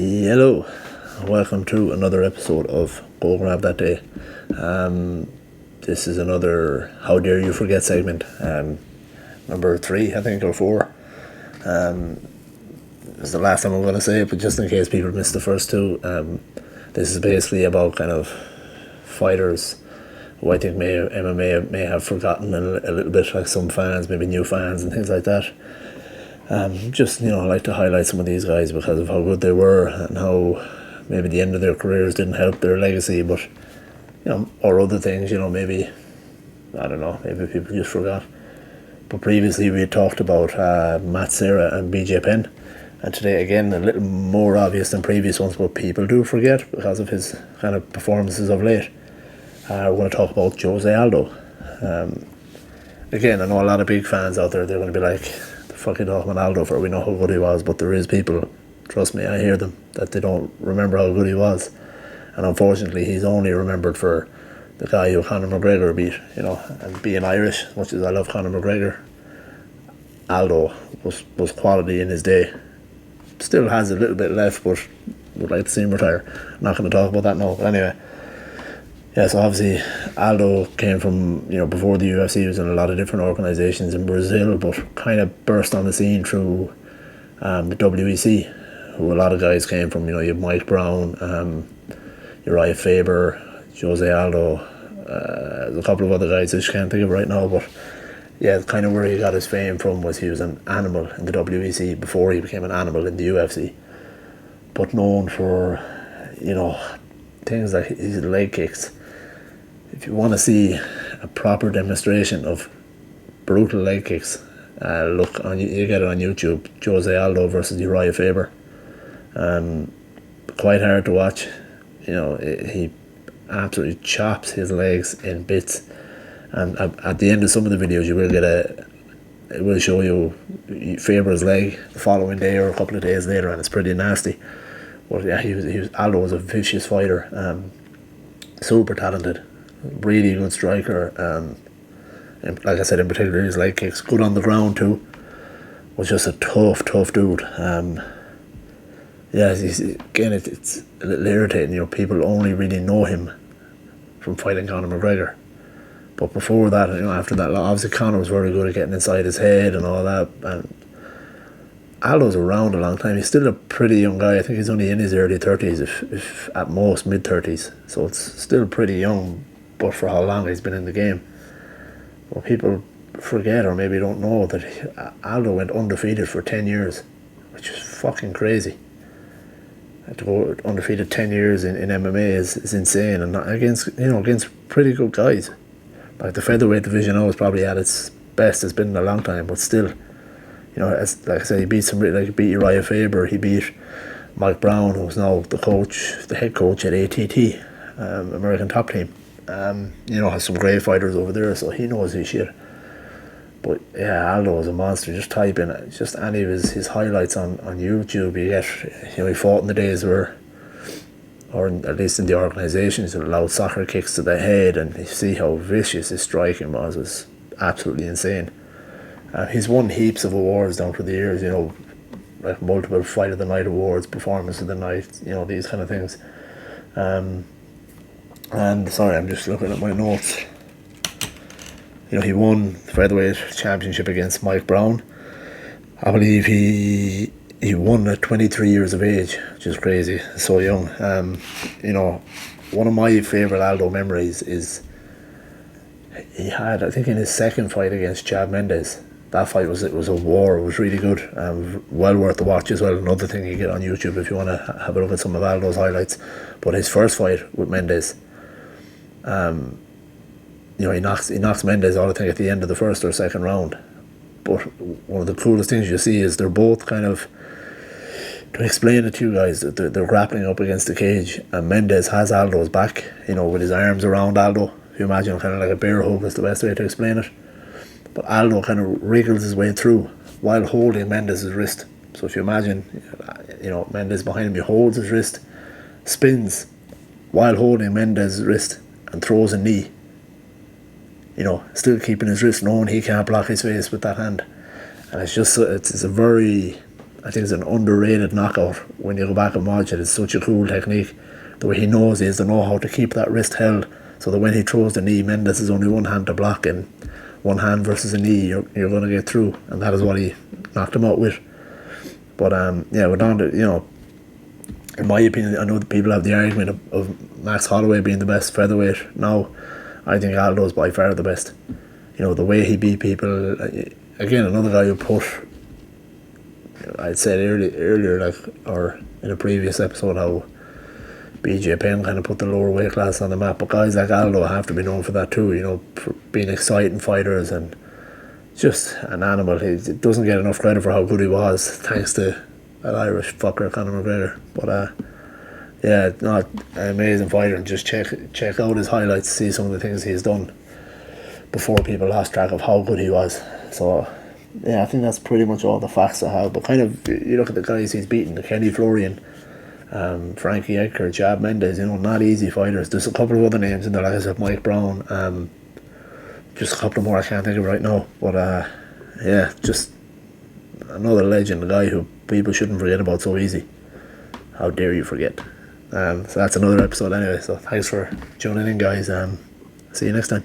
Hello, welcome to another episode of Go Grab That Day. This is another How Dare You Forget segment, number 3 I think, or 4. It's the last time I'm going to say it, but just in case people missed the first two, this is basically about kind of fighters who I think MMA may have forgotten a little bit, like some fans, maybe new fans and things like that. Just, I like to highlight some of these guys because of how good they were and how maybe the end of their careers didn't help their legacy, but, or other things, maybe, I don't know, maybe people just forgot. But previously we had talked about Matt Serra and BJ Penn, and today again a little more obvious than previous ones, but people do forget because of his kind of performances of late. We're going to talk about Jose Aldo. Again, I know a lot of big fans out there, they're going to be like, fucking talking about Aldo for, we know how good he was, but there is people, trust me, I hear them, that they don't remember how good he was. And unfortunately he's only remembered for the guy who Conor McGregor beat, and being Irish, as much as I love Conor McGregor, Aldo was quality in his day. Still has a little bit left, but would like to see him retire. I'm not going to talk about that now, but anyway. Yeah, so obviously Aldo came from, before the UFC, he was in a lot of different organisations in Brazil, but kind of burst on the scene through the WEC, who a lot of guys came from. You have Mike Brown, Uriah Faber, Jose Aldo, there's a couple of other guys I just can't think of right now, but yeah, kind of where he got his fame from was he was an animal in the WEC before he became an animal in the UFC, but known for, things like his leg kicks. If you want to see a proper demonstration of brutal leg kicks, look on, you get it on YouTube, Jose Aldo versus Uriah Faber. Quite hard to watch. He absolutely chops his legs in bits, and at the end of some of the videos you will get it will show you Faber's leg the following day or a couple of days later, and it's pretty nasty. But yeah, Aldo was a vicious fighter, super talented, really good striker, and like I said, in particular his leg kicks, good on the ground too. Was just a tough dude. Again, it's a little irritating. People only really know him from fighting Conor McGregor, but before that, after that, obviously Conor was very good at getting inside his head and all that, and Aldo's around a long time. He's still a pretty young guy. I think he's only in his early 30s, if at most mid-30s. So it's still pretty young, but for how long he's been in the game. Well, people forget or maybe don't know that Aldo went undefeated for 10 years, which is fucking crazy. To go undefeated 10 years in MMA is insane, and not against pretty good guys. Like the featherweight division now is probably at its best it's been in a long time, but still. As like I said, he beat somebody like Uriah Faber. He beat Mike Brown, who's now the head coach at ATT, American Top Team. Has some great fighters over there, so he knows his shit. But yeah, Aldo is a monster. Just type in just any of his highlights on YouTube. You get, he fought in the days where, or at least in the organisations, that allowed soccer kicks to the head, and you see how vicious his striking was. It was absolutely insane. He's won heaps of awards down through the years, like multiple Fight of the Night awards, Performance of the Night, these kind of things. And sorry, I'm just looking at my notes. He won the featherweight championship against Mike Brown. I believe he won at 23 years of age, which is crazy, so young. One of my favourite Aldo memories is he had, I think in his second fight against Chad Mendes. That fight was a war. It was really good. Well worth the watch as well. Another thing you get on YouTube if you want to have a look at some of Aldo's highlights. But his first fight with Mendes, he knocks Mendes out, I think, at the end of the first or second round. But one of the coolest things you see is they're both kind of, to explain it to you guys, they're grappling up against the cage, and Mendes has Aldo's back, with his arms around Aldo. If you imagine, kind of like a bear hug is the best way to explain it. But Aldo kind of wriggles his way through while holding Mendes' wrist. So if you imagine, Mendes behind him, he holds his wrist, spins while holding Mendes' wrist, and throws a knee. Still keeping his wrist, knowing he can't block his face with that hand. And it's just, it's a very I think it's an underrated knockout when you go back and watch it. It's such a cool technique. The way he knows is to know how to keep that wrist held so that when he throws the knee, Mendes is only one hand to block, and one hand versus a knee, you're going to get through, and that is what he knocked him out with. But yeah, we're down to, in my opinion, I know that people have the argument of Max Holloway being the best featherweight now. I think Aldo is by far the best. The way he beat people. Again, another guy who put, I'd said earlier, or in a previous episode, how BJ Penn kind of put the lower weight class on the map. But guys like Aldo have to be known for that too, for being exciting fighters and just an animal. He doesn't get enough credit for how good he was, thanks to that Irish fucker Conor McGregor. But yeah, not an amazing fighter, and just check out his highlights, see some of the things he's done before people lost track of how good he was. So yeah, I think that's pretty much all the facts I have. But kind of, you look at the guys he's beaten, the Kenny Florian, Frankie Edgar, Jab Mendes, not easy fighters. There's a couple of other names in there, like I said, Mike Brown, just a couple more I can't think of right now. But yeah, just another legend, a guy who people shouldn't forget about so easy. How dare you forget? So that's another episode anyway, so thanks for tuning in, guys. See you next time.